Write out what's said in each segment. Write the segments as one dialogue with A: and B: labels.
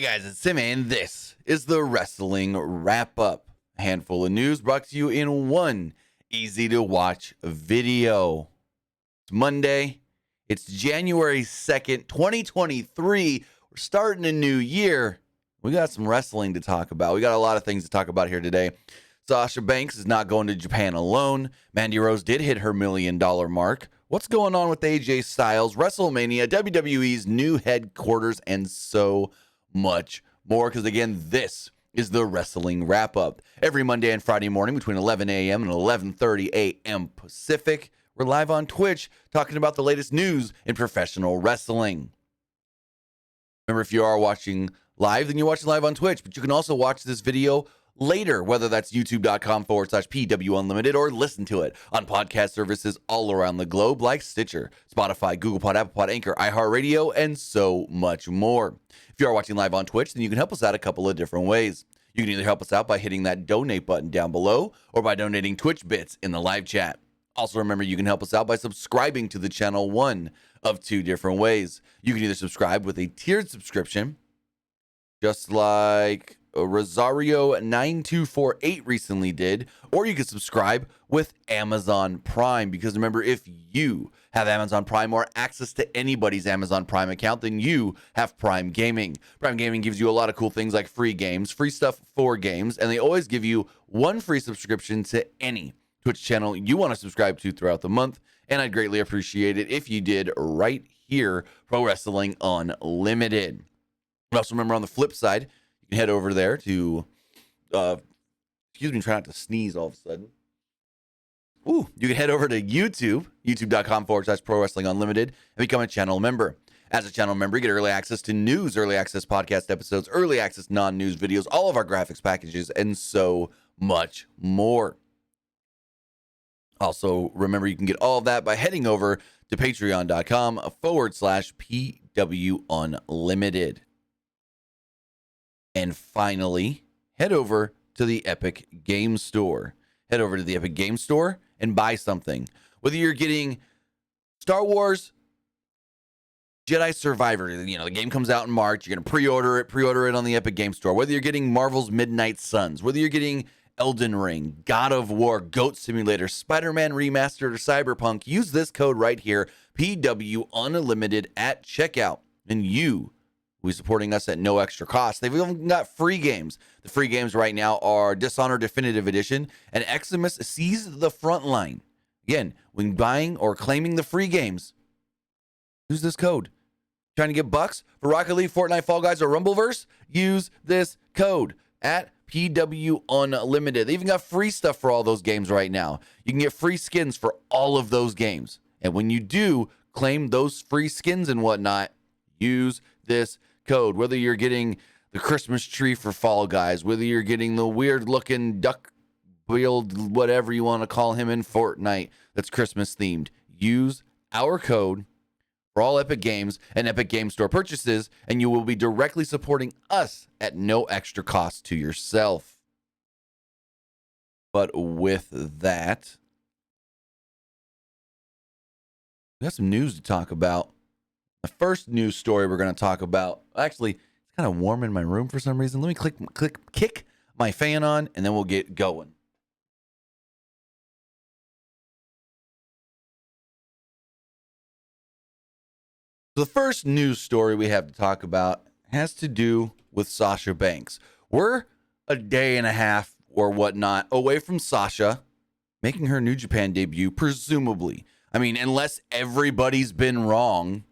A: Hey guys, it's Tim, and this is the Wrestling Wrap-Up. A handful of news brought to you in one easy-to-watch video. It's Monday. It's January 2nd, 2023. We're starting a new year. We got some wrestling to talk about. We got a lot of things to talk about here today. Sasha Banks is not going to Japan alone. Mandy Rose did hit her $1 million mark. What's going on with AJ Styles, WrestleMania, WWE's new headquarters, and so much more, because again, this is the Wrestling Wrap-Up. Every Monday and Friday morning between 11 a.m. and 11:30 a.m. Pacific, we're live on Twitch talking about the latest news in professional wrestling. Remember, if you are watching live, then you're watching live on Twitch, but you can also watch this video later, whether that's youtube.com/PW Unlimited, or listen to it on podcast services all around the globe like Stitcher, Spotify, Google Pod, Apple Pod, Anchor, iHeartRadio, and so much more. If you are watching live on Twitch, then you can help us out a couple of different ways. You can either help us out by hitting that donate button down below, or by donating Twitch bits in the live chat. Also, remember, you can help us out by subscribing to the channel one of two different ways. You can either subscribe with a tiered subscription, just like Rosario 9248 recently did, or you can subscribe with Amazon Prime, because remember, if you have Amazon Prime or access to anybody's Amazon Prime account, then you have Prime Gaming. Prime Gaming gives you a lot of cool things like free games, free stuff for games, and they always give you one free subscription to any Twitch channel you want to subscribe to throughout the month, and I'd greatly appreciate it if you did right here, Pro Wrestling Unlimited. But also remember, on the flip side, you can head over there to, excuse me, try not to sneeze all of a sudden. You can head over to YouTube, youtube.com/Pro Wrestling Unlimited, and become a channel member. As a channel member, you get early access to news, early access podcast episodes, early access non-news videos, all of our graphics packages, and so much more. Also, remember, you can get all of that by heading over to patreon.com/PW Unlimited. And finally, head over to the Epic Game Store. Head over to the Epic Game Store and buy something. Whether you're getting Star Wars Jedi Survivor, the game comes out in March, you're going to pre-order it on the Epic Game Store. Whether you're getting Marvel's Midnight Suns, whether you're getting Elden Ring, God of War, Goat Simulator, Spider-Man Remastered, or Cyberpunk, use this code right here, PW Unlimited at checkout, and you will be supporting us at no extra cost. They've even got free games. The free games right now are Dishonored Definitive Edition and Eximus Seize the Frontline. Again, when buying or claiming the free games, use this code. Trying to get bucks for Rocket League, Fortnite, Fall Guys, or Rumbleverse? Use this code at PW Unlimited. They even got free stuff for all those games right now. You can get free skins for all of those games. And when you do claim those free skins and whatnot, use this code. Whether you're getting the Christmas tree for Fall Guys, whether you're getting the weird looking duck build, whatever you want to call him in Fortnite that's Christmas themed, use our code for all Epic Games and Epic Game Store purchases, and you will be directly supporting us at no extra cost to yourself. But with that, we got some news to talk about. The first news story we're going to talk about, actually, it's kind of warm in my room for some reason. Let me kick my fan on, and then we'll get going. The first news story we have to talk about has to do with Sasha Banks. We're a day and a half or whatnot away from Sasha making her New Japan debut, presumably. I mean, unless everybody's been wrong,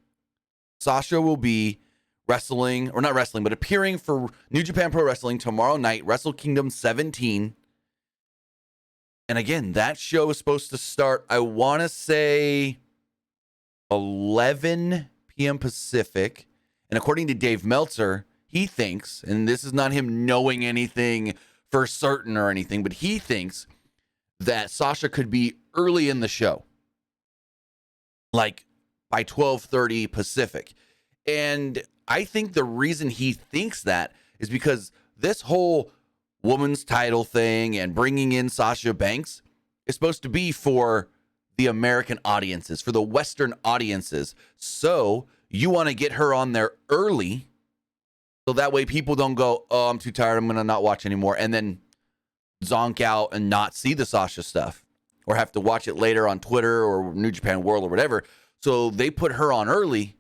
A: Sasha will be wrestling, or not wrestling, but appearing for New Japan Pro Wrestling tomorrow night, Wrestle Kingdom 17. And again, that show is supposed to start, I want to say, 11 p.m. Pacific. And according to Dave Meltzer, he thinks, and this is not him knowing anything for certain or anything, but he thinks that Sasha could be early in the show, like by 12:30 Pacific. And I think the reason he thinks that is because this whole woman's title thing and bringing in Sasha Banks is supposed to be for the American audiences, for the Western audiences. So you want to get her on there early So that way people don't go, oh, I'm too tired, I'm going to not watch anymore, and then zonk out and not see the Sasha stuff or have to watch it later on Twitter or New Japan World or whatever. So they put her on early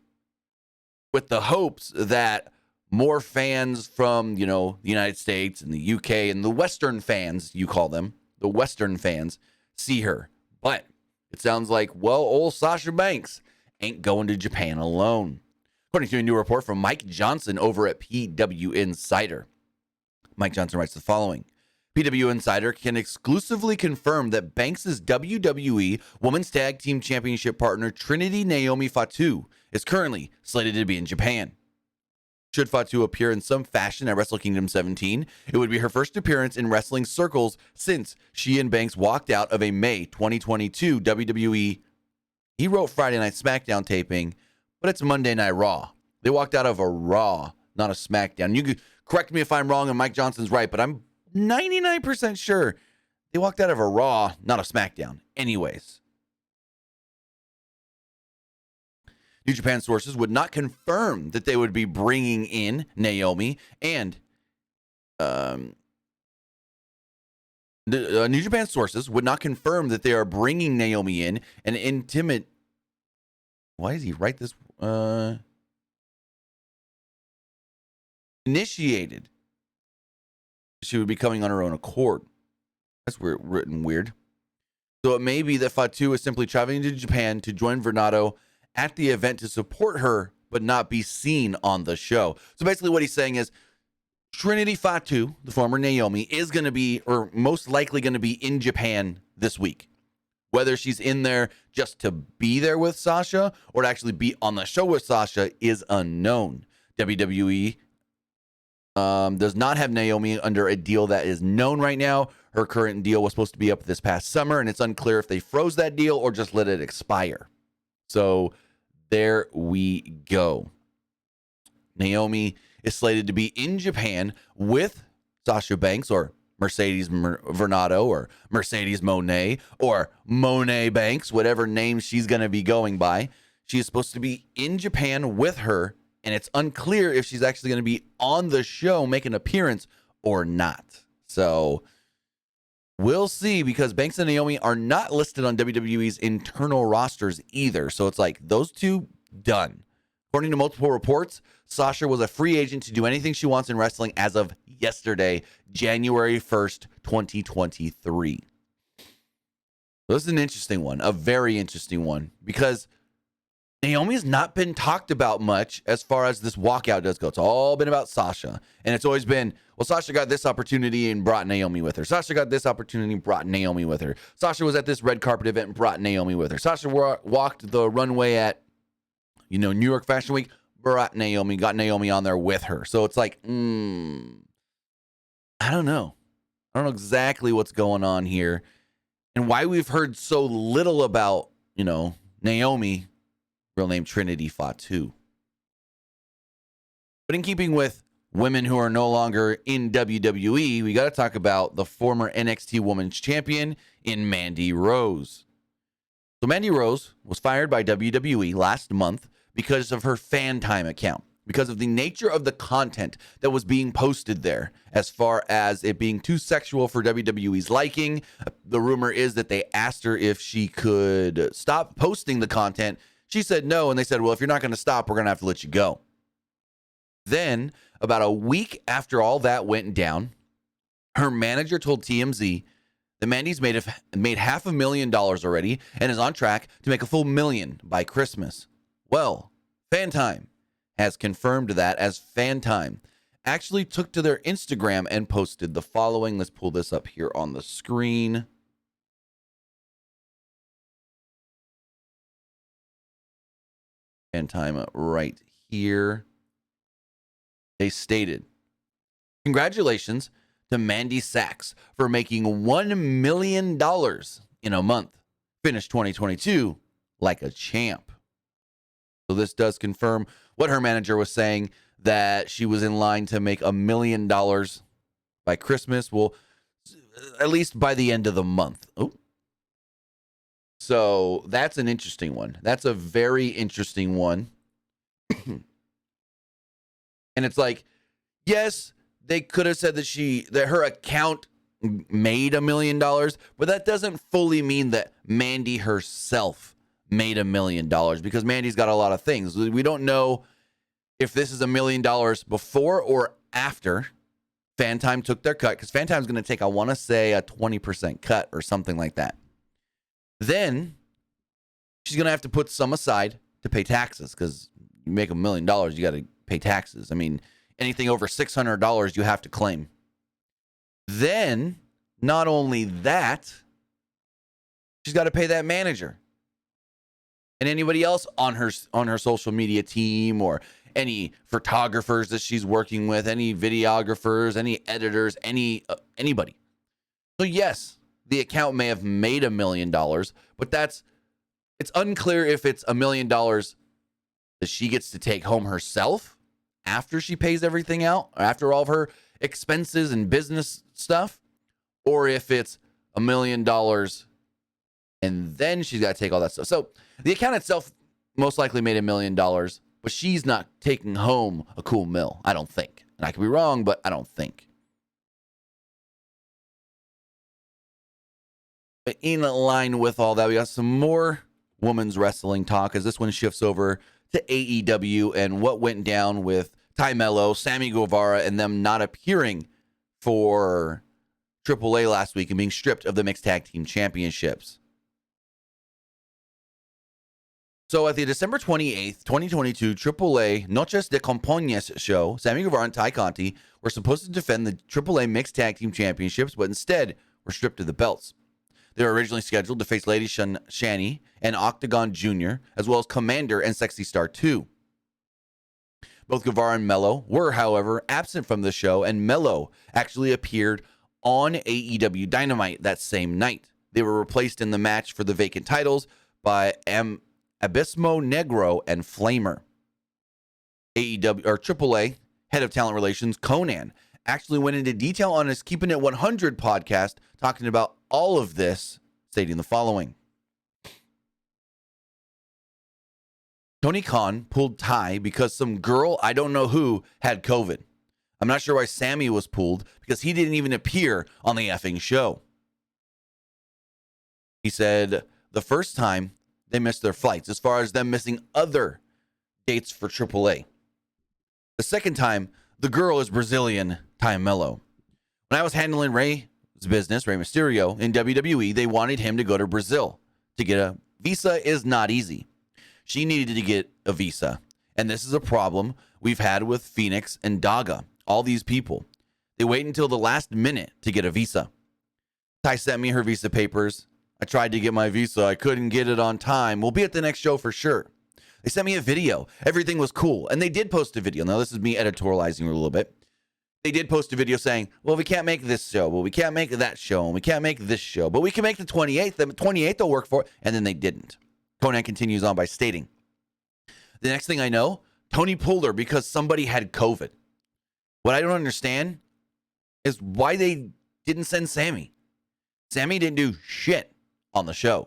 A: with the hopes that more fans from, the United States and the UK and the Western fans, you call them, the Western fans, see her. But it sounds like, well, old Sasha Banks ain't going to Japan alone. According to a new report from Mike Johnson over at PW Insider, Mike Johnson writes the following. PW Insider can exclusively confirm that Banks' WWE Women's Tag Team Championship partner Trinity Naomi Fatu is currently slated to be in Japan. Should Fatu appear in some fashion at Wrestle Kingdom 17, it would be her first appearance in wrestling circles since she and Banks walked out of a May 2022 WWE. He wrote Friday Night SmackDown taping, but it's Monday Night Raw. They walked out of a Raw, not a SmackDown. You could correct me if I'm wrong and Mike Johnson's right, but I'm 99% sure they walked out of a Raw, not a SmackDown. Anyways, New Japan sources would not confirm that they would be bringing in Naomi, and New Japan sources would not confirm that they are bringing Naomi in an intimate. Why does he write this? Initiated. She would be coming on her own accord. That's written weird. So it may be that Fatu is simply traveling to Japan to join Vernado at the event to support her, but not be seen on the show. So basically what he's saying is Trinity Fatu, the former Naomi, is going to be, or most likely going to be in Japan this week. Whether she's in there just to be there with Sasha or to actually be on the show with Sasha is unknown. WWE does not have Naomi under a deal that is known right now. Her current deal was supposed to be up this past summer, and it's unclear if they froze that deal or just let it expire. So there we go. Naomi is slated to be in Japan with Sasha Banks or Mercedes Vernado or Mercedes Monet or Monet Banks, whatever name she's going to be going by. She is supposed to be in Japan with her, and it's unclear if she's actually going to be on the show, make an appearance or not. So we'll see, because Banks and Naomi are not listed on WWE's internal rosters either. So it's like those two done. According to multiple reports, Sasha was a free agent to do anything she wants in wrestling as of yesterday, January 1st, 2023. So this is an interesting one, a very interesting one, because Naomi's not been talked about much as far as this walkout does go. It's all been about Sasha. And it's always been, well, Sasha got this opportunity and brought Naomi with her. Sasha got this opportunity and brought Naomi with her. Sasha was at this red carpet event and brought Naomi with her. Sasha walked the runway at, New York Fashion Week, brought Naomi, got Naomi on there with her. So it's like, I don't know. I don't know exactly what's going on here and why we've heard so little about, Naomi, real name Trinity Fatu. But in keeping with women who are no longer in WWE, we got to talk about the former NXT Women's Champion in Mandy Rose. So Mandy Rose was fired by WWE last month because of her fan time account, because of the nature of the content that was being posted there, as far as it being too sexual for WWE's liking. The rumor is that they asked her if she could stop posting the content. She said no, and they said, well, if you're not going to stop, we're going to have to let you go. Then, about a week after all that went down, her manager told TMZ that Mandy's made $500,000 already and is on track to make a full $1 million by Christmas. Well, Fantime has confirmed that, as Fantime actually took to their Instagram and posted the following. Let's pull this up here on the screen. Fantime right here. They stated, congratulations to Mandy Sachs for making $1 million in a month. Finished 2022 like a champ. So this does confirm what her manager was saying, that she was in line to make $1 million by Christmas. Well, at least by the end of the month. Oh. So that's an interesting one. That's a very interesting one. And it's like, Yes, they could have said that her account made $1 million, but that doesn't fully mean that Mandy herself made $1 million, because Mandy's got a lot of things. We don't know if this is $1 million before or after Fan Time took their cut, because Fan Time's going to take, I want to say, a 20% cut or something like that. Then she's going to have to put some aside to pay taxes, because you make $1 million, you got to pay taxes. I mean, anything over $600 you have to claim. Then, not only that, she's got to pay that manager and anybody else on her social media team, or any photographers that she's working with, any videographers, any editors, anybody. So yes, the account may have made $1 million, but it's unclear if it's $1 million that she gets to take home herself after she pays everything out, after all of her expenses and business stuff, or if it's $1 million and then she's got to take all that stuff. So the account itself most likely made $1 million, but she's not taking home a cool mill, I don't think. And I could be wrong, but I don't think. But in line with all that, we got some more women's wrestling talk, as this one shifts over to AEW and what went down with Ty Mello, Sammy Guevara, and them not appearing for AAA last week and being stripped of the Mixed Tag Team Championships. So at the December 28th, 2022 AAA Noches de Compañías show, Sammy Guevara and Ty Conti were supposed to defend the AAA Mixed Tag Team Championships, but instead were stripped of the belts. They were originally scheduled to face Lady Shani and Octagon Jr., as well as Commander and Sexy Star 2. Both Guevara and Mello were, however, absent from the show, and Mello actually appeared on AEW Dynamite that same night. They were replaced in the match for the vacant titles by Abismo Negro and Flamer. AAA head of talent relations Conan actually went into detail on his Keeping It 100 podcast, talking about all of this, stating the following. Tony Khan pulled Ty because some girl, I don't know who, had COVID. I'm not sure why Sammy was pulled, because he didn't even appear on the effing show. He said the first time they missed their flights, as far as them missing other dates for AAA. The second time, the girl is Brazilian Ty Mello. When I was handling Rey's business, Rey Mysterio, in WWE, they wanted him to go to Brazil. To get a visa is not easy. She needed to get a visa. And this is a problem we've had with Phoenix and Daga. All these people, they wait until the last minute to get a visa. Ty sent me her visa papers. I tried to get my visa. I couldn't get it on time. We'll be at the next show for sure. They sent me a video. Everything was cool. And they did post a video. Now, this is me editorializing a little bit. They did post a video saying, well, we can't make this show. Well, we can't make that show. And we can't make this show. But we can make the 28th. The 28th will work for it. And then they didn't. Conan continues on by stating, the next thing I know, Tony pulled her because somebody had COVID. What I don't understand is why they didn't send Sammy. Sammy didn't do shit on the show.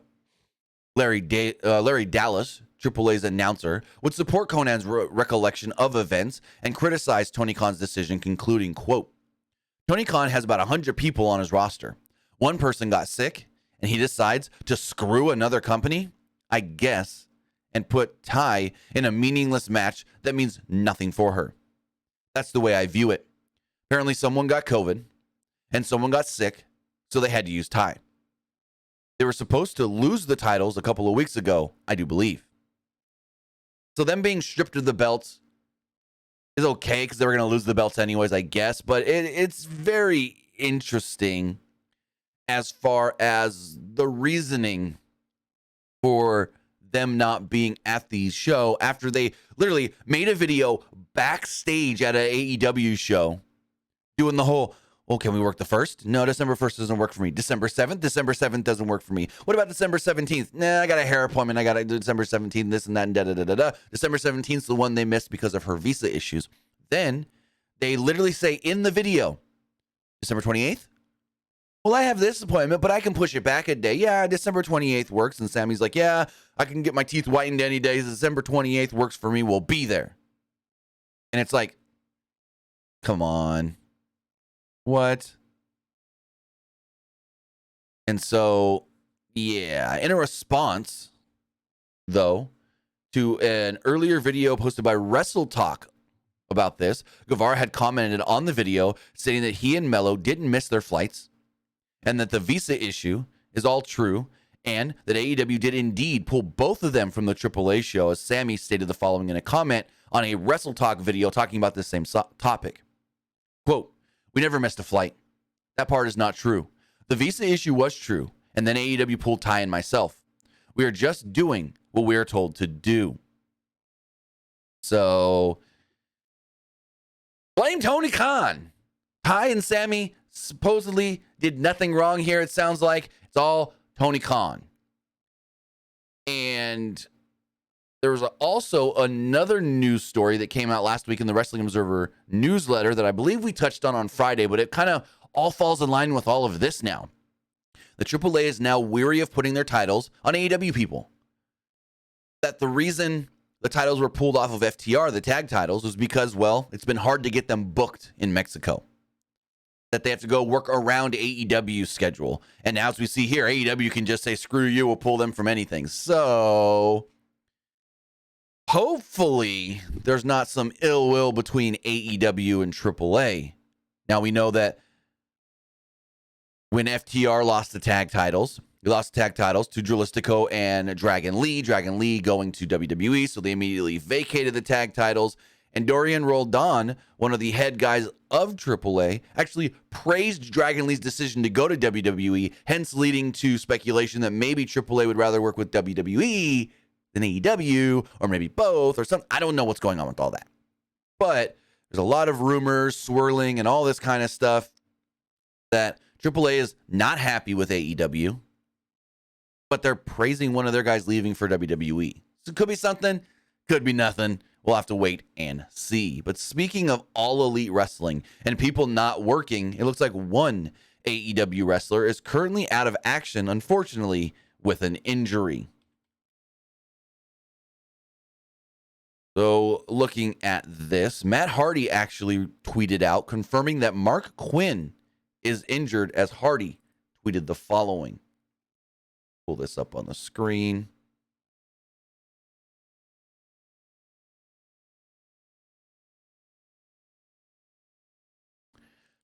A: Larry Dallas, AAA's announcer, would support Conan's recollection of events and criticize Tony Khan's decision, concluding, quote, Tony Khan has about 100 people on his roster. One person got sick, and he decides to screw another company, I guess, and put Ty in a meaningless match that means nothing for her. That's the way I view it. Apparently someone got COVID and someone got sick, so they had to use Ty. They were supposed to lose the titles a couple of weeks ago, I do believe. So them being stripped of the belts is okay, because they were going to lose the belts anyways, I guess. But it's very interesting as far as the reasoning for them not being at the show after they literally made a video backstage at an AEW show doing the whole, well, can we work the 1st? No, December 1st doesn't work for me. December 7th? December 7th doesn't work for me. What about December 17th? Nah, I got a hair appointment. I got to do December 17th, this and that, and da-da-da-da-da. December 17th is the one they missed because of her visa issues. Then they literally say in the video, December 28th? Well, I have this appointment, but I can push it back a day. Yeah, December 28th works. And Sammy's like, yeah, I can get my teeth whitened any day. December 28th works for me. We'll be there. And it's like, Come on. What? And so, yeah, in a response, though, to an earlier video posted by Wrestle Talk about this, Guevara had commented on the video stating that he and Mello didn't miss their flights and that the visa issue is all true and that AEW did indeed pull both of them from the AAA show, as Sammy stated the following in a comment on a Wrestle Talk video talking about the same topic. Quote, "We never missed a flight. That part is not true. The visa issue was true, and then AEW pulled Ty and myself. We are just doing what we are told to do." So, blame Tony Khan. Ty and Sammy supposedly did nothing wrong here. It sounds like it's all Tony Khan. And there was also another news story that came out last week in the Wrestling Observer newsletter that I believe we touched on Friday, but it kind of all falls in line with all of this now. The AAA is now weary of putting their titles on AEW people. That the reason the titles were pulled off of FTR, the tag titles, was because, well, it's been hard to get them booked in Mexico. That they have to go work around AEW's schedule. And now, as we see here, AEW can just say, screw you, we'll pull them from anything. So, hopefully, there's not some ill will between AEW and AAA. Now, we know that when FTR lost the tag titles, they lost the tag titles to Dralistico and Dragon Lee. Dragon Lee going to WWE, so they immediately vacated the tag titles. And Dorian Roldan, one of the head guys of AAA, actually praised Dragon Lee's decision to go to WWE, hence leading to speculation that maybe AAA would rather work with WWE than AEW, or maybe both, or something. I don't know what's going on with all that. But there's a lot of rumors swirling and all this kind of stuff that AAA is not happy with AEW, but they're praising one of their guys leaving for WWE. So it could be something, could be nothing. We'll have to wait and see. But speaking of All Elite Wrestling and people not working, it looks like one AEW wrestler is currently out of action, unfortunately, with an injury. So looking at this, Matt Hardy actually tweeted out confirming that Mark Quinn is injured, as Hardy tweeted the following. Pull this up on the screen.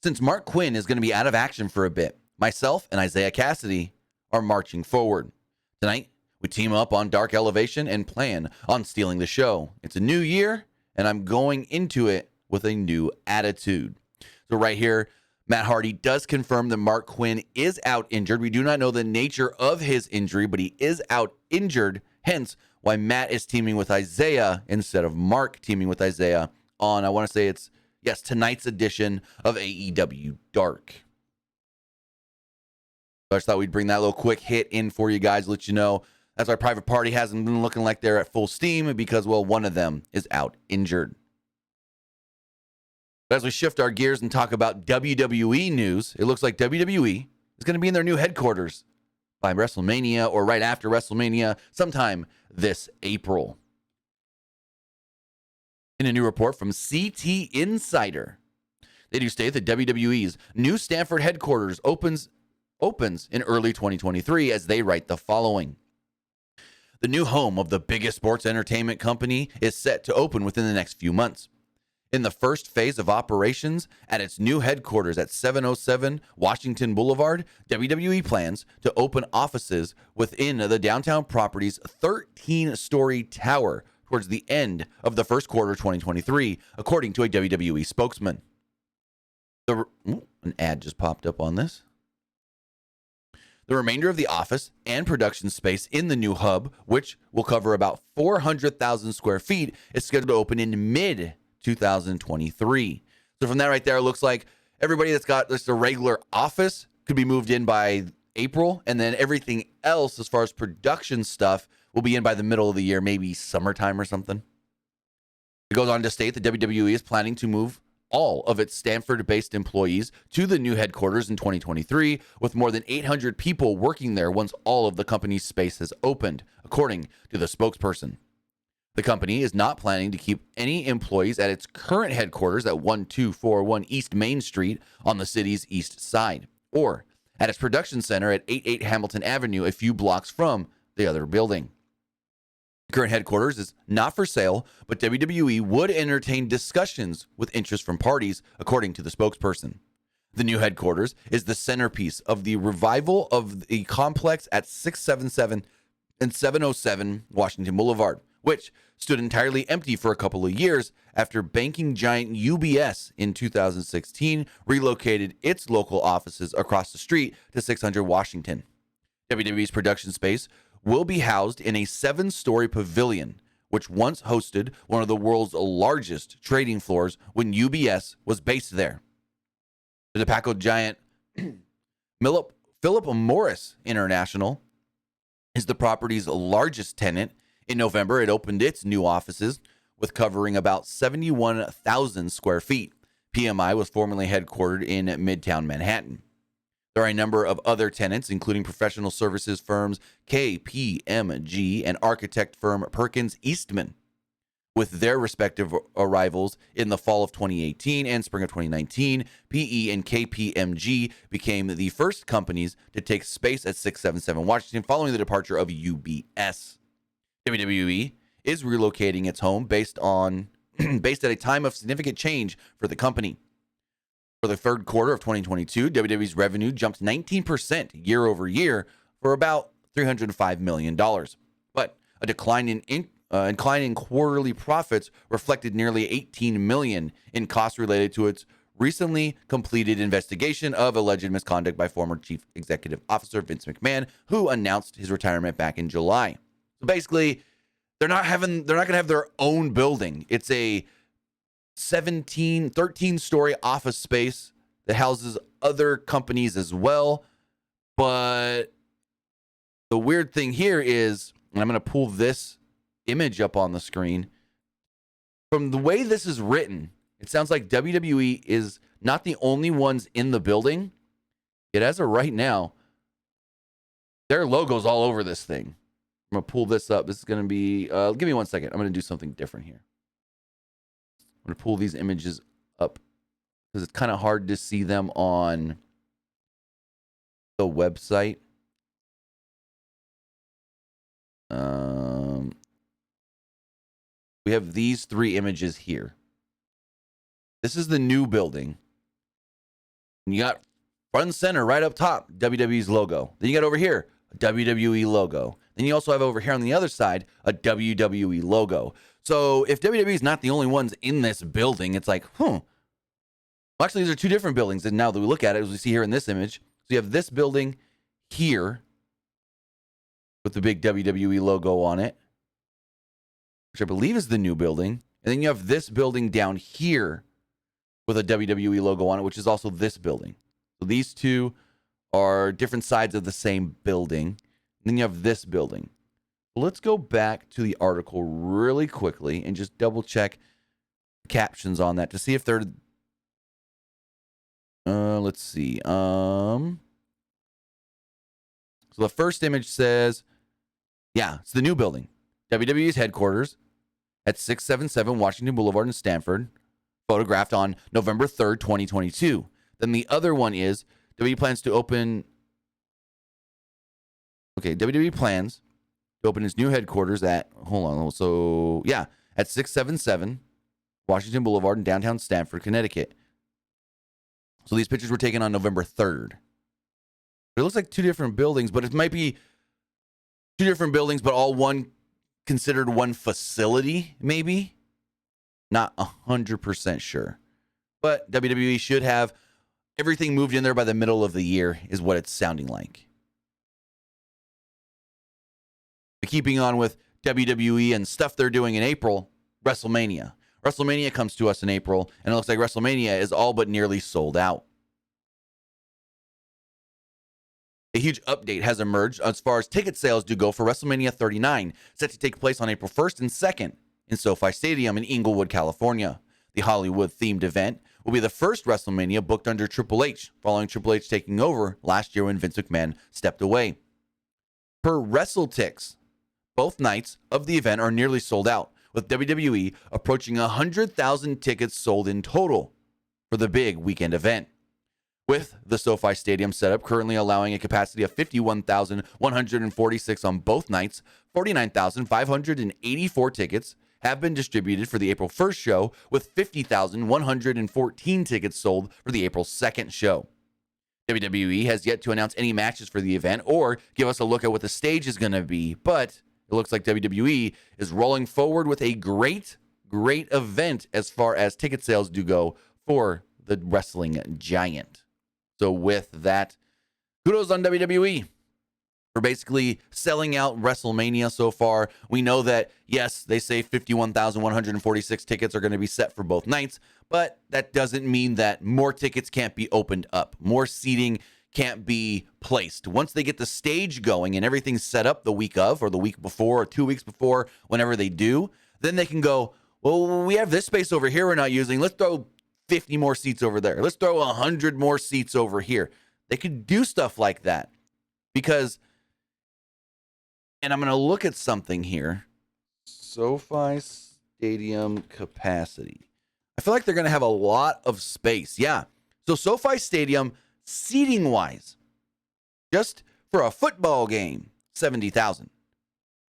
A: Since Mark Quinn is going to be out of action for a bit, myself and Isaiah Cassidy are marching forward. Tonight, we team up on Dark Elevation and plan on stealing the show. It's a new year, and I'm going into it with a new attitude. So right here, Matt Hardy does confirm that Mark Quinn is out injured. We do not know the nature of his injury, but he is out injured, hence why Matt is teaming with Isaiah instead of Mark teaming with Isaiah on, I want to say it's, yes, tonight's edition of AEW Dark. So I just thought we'd bring that little quick hit in for you guys, let you know that's why Private Party hasn't been looking like they're at full steam, because, well, one of them is out injured. But as we shift our gears and talk about WWE news, it looks like WWE is going to be in their new headquarters by WrestleMania, or right after WrestleMania, sometime this April. In a new report from CT Insider, they do state that WWE's new Stamford headquarters opens in early 2023, as they write the following. The new home of the biggest sports entertainment company is set to open within the next few months. In the first phase of operations at its new headquarters at 707 Washington Boulevard, WWE plans to open offices within the downtown property's 13-story tower towards the end of the first quarter 2023, according to a WWE spokesman. An ad just popped up on this. The remainder of the office and production space in the new hub, which will cover about 400,000 square feet, is scheduled to open in mid-2023. So from that right there, it looks like everybody that's got just a regular office could be moved in by April, and then everything else as far as production stuff will be in by the middle of the year, maybe summertime or something. It goes on to state that WWE is planning to move all of its Stamford-based employees to the new headquarters in 2023, with more than 800 people working there once all of the company's space has opened, according to the spokesperson. The company is not planning to keep any employees at its current headquarters at 1241 East Main Street on the city's east side, or at its production center at 88 Hamilton Avenue, a few blocks from the other building. The current headquarters is not for sale, but WWE would entertain discussions with interest from parties, according to the spokesperson. The new headquarters is the centerpiece of the revival of the complex at 677 and 707 Washington Boulevard, which stood entirely empty for a couple of years after banking giant UBS in 2016 relocated its local offices across the street to 600 Washington. WWE's production space will be housed in a 7-story pavilion, which once hosted one of the world's largest trading floors when UBS was based there. The tobacco giant Philip Morris International is the property's largest tenant. In November, it opened its new offices with covering about 71,000 square feet. PMI was formerly headquartered in Midtown Manhattan. There are a number of other tenants, including professional services firms KPMG and architect firm Perkins Eastman, with their respective arrivals in the fall of 2018 and spring of 2019. PE and KPMG became the first companies to take space at 677 Washington following the departure of UBS. WWE is relocating its home based at a time of significant change for the company. For the third quarter of 2022, WWE's revenue jumped 19% year over year for about $305 million. But a decline in quarterly profits reflected nearly $18 million in costs related to its recently completed investigation of alleged misconduct by former Chief Executive Officer Vince McMahon, who announced his retirement back in July. So basically, they're not going to have their own building. It's a 13-story office space that houses other companies as well. But the weird thing here is, and I'm going to pull this image up on the screen. From the way this is written, it sounds like WWE is not the only ones in the building. Yet as of right now, their logo's all over this thing. I'm going to pull this up. This is going to be, give me 1 second. I'm going to do something different here. I'm going to pull these images up because it's kind of hard to see them on the website. We have these 3 images here. This is the new building. And you got front and center right up top, WWE's logo. Then you got over here, a WWE logo. Then you also have over here on the other side, a WWE logo. So if WWE is not the only ones in this building, it's like, Well, actually, these are 2 different buildings. And now that we look at it, as we see here in this image, so you have this building here with the big WWE logo on it, which I believe is the new building. And then you have this building down here with a WWE logo on it, which is also this building. So these 2 are different sides of the same building. And then you have this building. Let's go back to the article really quickly and just double check captions on that to see if they're, let's see. So the first image says, yeah, it's the new building. WWE's headquarters at 677 Washington Boulevard in Stamford, photographed on November 3rd, 2022. Then the other one is WWE plans to open. Okay, WWE plans to open its new headquarters at, at 677 Washington Boulevard in downtown Stamford, Connecticut. So these pictures were taken on November 3rd. It looks like 2 different buildings, but it might be 2 different buildings, but all considered one facility, maybe. Not 100% sure. But WWE should have everything moved in there by the middle of the year, is what it's sounding like. Keeping on with WWE and stuff they're doing in April, WrestleMania. WrestleMania comes to us in April, and it looks like WrestleMania is all but nearly sold out. A huge update has emerged as far as ticket sales do go for WrestleMania 39, set to take place on April 1st and 2nd in SoFi Stadium in Inglewood, California. The Hollywood-themed event will be the first WrestleMania booked under Triple H, following Triple H taking over last year when Vince McMahon stepped away. Per WrestleTix, both nights of the event are nearly sold out, with WWE approaching 100,000 tickets sold in total for the big weekend event. With the SoFi Stadium setup currently allowing a capacity of 51,146 on both nights, 49,584 tickets have been distributed for the April 1st show, with 50,114 tickets sold for the April 2nd show. WWE has yet to announce any matches for the event or give us a look at what the stage is going to be, but it looks like WWE is rolling forward with a great event as far as ticket sales do go for the wrestling giant. So with that, kudos on WWE for basically selling out WrestleMania so far. We know that, yes, they say 51,146 tickets are going to be set for both nights, but that doesn't mean that more tickets can't be opened up. More seating can't be placed. Once they get the stage going and everything's set up the week of or the week before or 2 weeks before, whenever they do, then they can go, well, we have this space over here we're not using. Let's throw 50 more seats over there. Let's throw 100 more seats over here. They could do stuff like that because, and I'm going to look at something here. SoFi Stadium capacity. I feel like they're going to have a lot of space. Yeah. So SoFi Stadium, seating-wise, just for a football game, 70,000.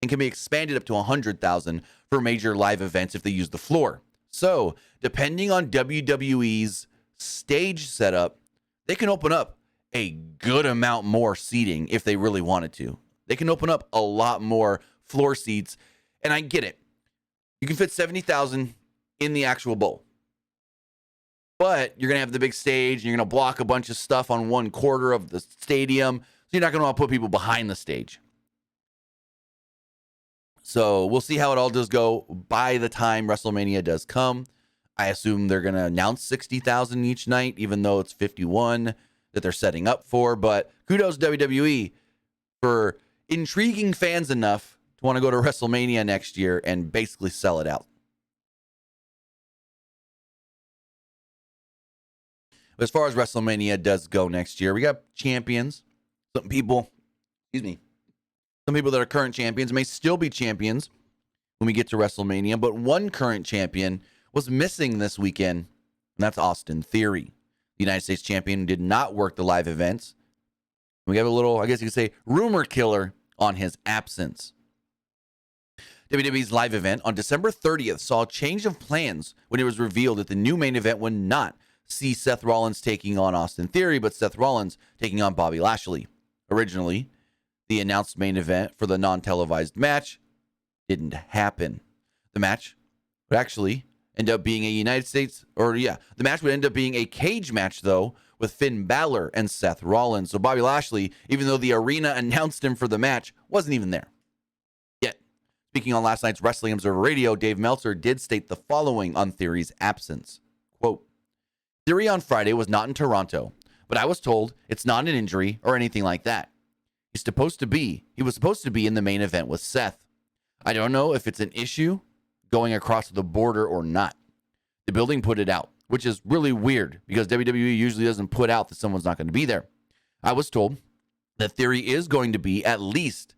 A: And can be expanded up to 100,000 for major live events if they use the floor. So, depending on WWE's stage setup, they can open up a good amount more seating if they really wanted to. They can open up a lot more floor seats, and I get it. You can fit 70,000 in the actual bowl. But you're going to have the big stage, and you're going to block a bunch of stuff on one quarter of the stadium, so you're not going to want to put people behind the stage. So we'll see how it all does go by the time WrestleMania does come. I assume they're going to announce 60,000 each night, even though it's 51 that they're setting up for. But kudos WWE for intriguing fans enough to want to go to WrestleMania next year and basically sell it out. As far as WrestleMania does go next year, we got champions. Some people that are current champions may still be champions when we get to WrestleMania, but one current champion was missing this weekend, and that's Austin Theory. The United States champion did not work the live events. We have a little, I guess you could say, rumor killer on his absence. WWE's live event on December 30th saw a change of plans when it was revealed that the new main event would not see Seth Rollins taking on Austin Theory, but Seth Rollins taking on Bobby Lashley. Originally, the announced main event for the non-televised match didn't happen. The match would actually end up being the match would end up being a cage match, though, with Finn Balor and Seth Rollins. So Bobby Lashley, even though the arena announced him for the match, wasn't even there. Yet, speaking on last night's Wrestling Observer Radio, Dave Meltzer did state the following on Theory's absence. Quote, Theory on Friday was not in Toronto, but I was told it's not an injury or anything like that. He was supposed to be in the main event with Seth. I don't know if it's an issue going across the border or not. The building put it out, which is really weird because WWE usually doesn't put out that someone's not going to be there. I was told that Theory is going to be, at least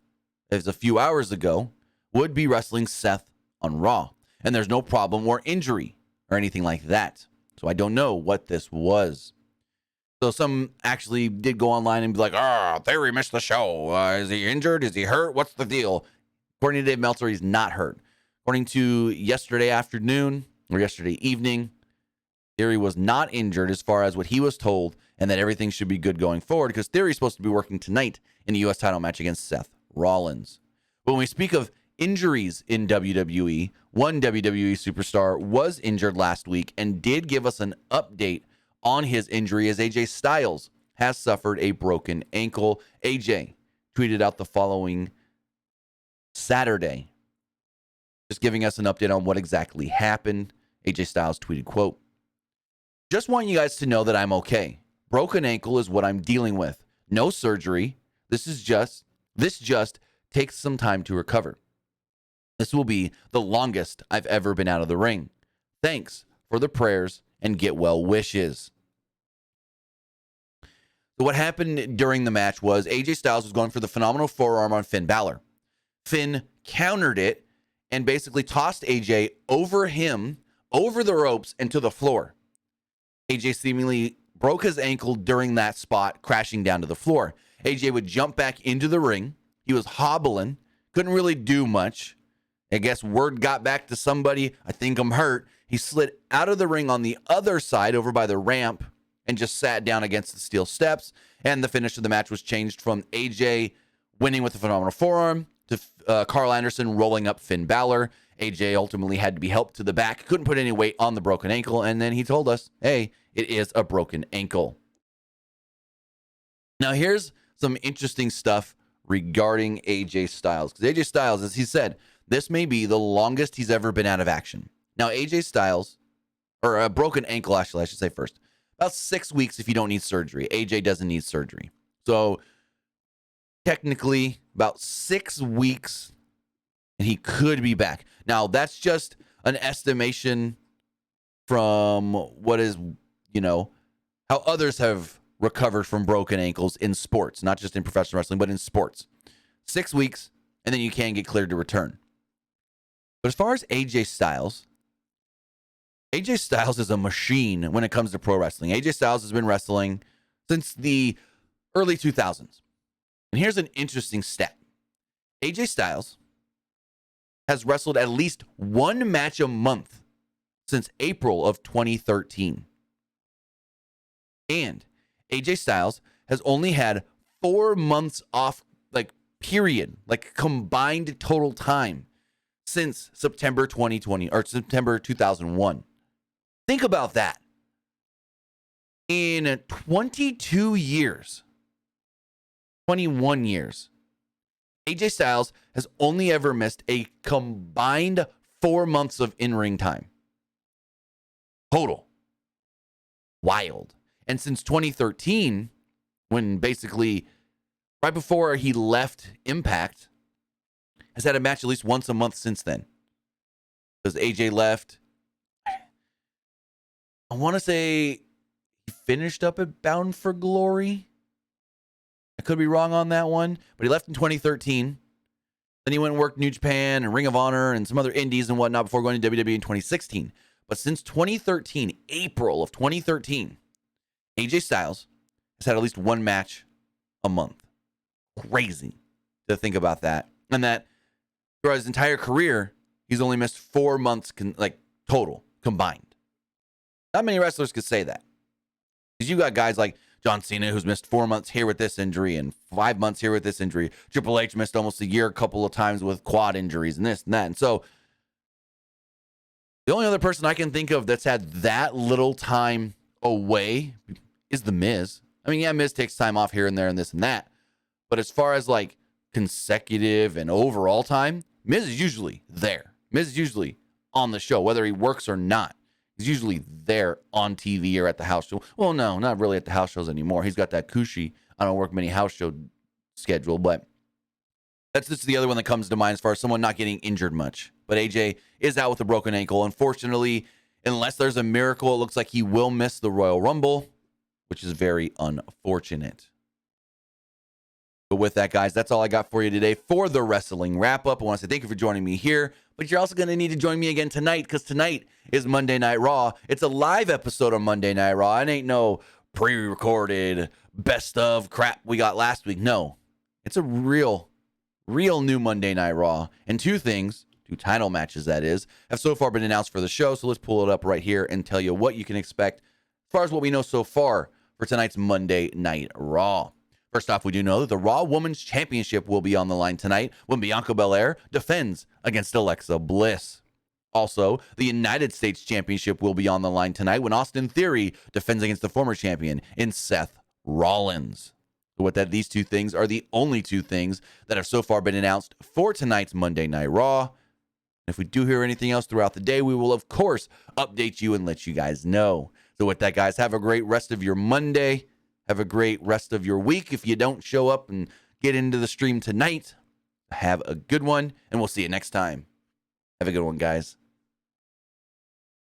A: as a few hours ago, would be wrestling Seth on Raw. And there's no problem or injury or anything like that. So I don't know what this was. So some actually did go online and be like, Theory missed the show. Is he injured? Is he hurt? What's the deal? According to Dave Meltzer, he's not hurt. According to yesterday evening, Theory was not injured as far as what he was told, and that everything should be good going forward because Theory's supposed to be working tonight in a U.S. title match against Seth Rollins. But when we speak of injuries in WWE, one WWE superstar was injured last week and did give us an update on his injury as AJ Styles has suffered a broken ankle. AJ tweeted out the following Saturday, just giving us an update on what exactly happened. AJ Styles tweeted, quote, just want you guys to know that I'm okay. Broken ankle is what I'm dealing with. No surgery. This just takes some time to recover. This will be the longest I've ever been out of the ring. Thanks for the prayers and get well wishes. So what happened during the match was AJ Styles was going for the phenomenal forearm on Finn Balor. Finn countered it and basically tossed AJ over him, over the ropes, and to the floor. AJ seemingly broke his ankle during that spot, crashing down to the floor. AJ would jump back into the ring. He was hobbling, couldn't really do much. I guess word got back to somebody, I think I'm hurt. He slid out of the ring on the other side over by the ramp and just sat down against the steel steps. And the finish of the match was changed from AJ winning with a phenomenal forearm to Carl Anderson rolling up Finn Balor. AJ ultimately had to be helped to the back, couldn't put any weight on the broken ankle, and then he told us, hey, it is a broken ankle. Now here's some interesting stuff regarding AJ Styles, because AJ Styles, as he said, this may be the longest he's ever been out of action. Now AJ Styles, or a broken ankle, actually, I should say first, about 6 weeks if you don't need surgery. AJ doesn't need surgery. So technically about 6 weeks and he could be back. Now that's just an estimation from what is, how others have recovered from broken ankles in sports, not just in professional wrestling, but in sports. 6 weeks, and then you can get cleared to return. But as far as AJ Styles is a machine when it comes to pro wrestling. AJ Styles has been wrestling since the early 2000s. And here's an interesting stat. AJ Styles has wrestled at least one match a month since April of 2013. And AJ Styles has only had 4 months off, period, combined total time since September 2020 or September 2001. Think about that. In 22 years, 21 years, AJ Styles has only ever missed a combined 4 months of in-ring time. Total. Wild. And since 2013, when basically right before he left Impact, has had a match at least once a month since then. Because AJ left, I want to say he finished up at Bound for Glory. I could be wrong on that one, but he left in 2013. Then he went and worked New Japan and Ring of Honor and some other indies and whatnot before going to WWE in 2016. But since 2013, April of 2013, AJ Styles has had at least one match a month. Crazy to think about that. And that throughout his entire career, he's only missed 4 months total combined. Not many wrestlers could say that. Because you got guys like John Cena, who's missed 4 months here with this injury and 5 months here with this injury. Triple H missed almost a year a couple of times with quad injuries and this and that. And so the only other person I can think of that's had that little time away is The Miz. I mean, yeah, Miz takes time off here and there and this and that. But as far as consecutive and overall time, Miz is usually there. Miz is usually on the show, whether he works or not. He's usually there on TV or at the house show. Well, no, not really at the house shows anymore. He's got that cushy, I don't work many house show schedule, but that's just the other one that comes to mind as far as someone not getting injured much. But AJ is out with a broken ankle. Unfortunately, unless there's a miracle, it looks like he will miss the Royal Rumble, which is very unfortunate. But with that, guys, that's all I got for you today for the wrestling wrap-up. I want to say thank you for joining me here, but you're also going to need to join me again tonight, because tonight is Monday Night Raw. It's a live episode on Monday Night Raw. It ain't no pre-recorded best of crap we got last week. No, it's a real new Monday Night Raw. And two title matches, that is, have so far been announced for the show. So let's pull it up right here and tell you what you can expect as far as what we know so far for tonight's Monday Night Raw. First off, we do know that the Raw Women's Championship will be on the line tonight when Bianca Belair defends against Alexa Bliss. Also, the United States Championship will be on the line tonight when Austin Theory defends against the former champion in Seth Rollins. So with that, these two things are the only two things that have so far been announced for tonight's Monday Night Raw. If we do hear anything else throughout the day, we will, of course, update you and let you guys know. So with that, guys, have a great rest of your Monday. Have a great rest of your week. If you don't show up and get into the stream tonight, have a good one, and we'll see you next time. Have a good one, guys.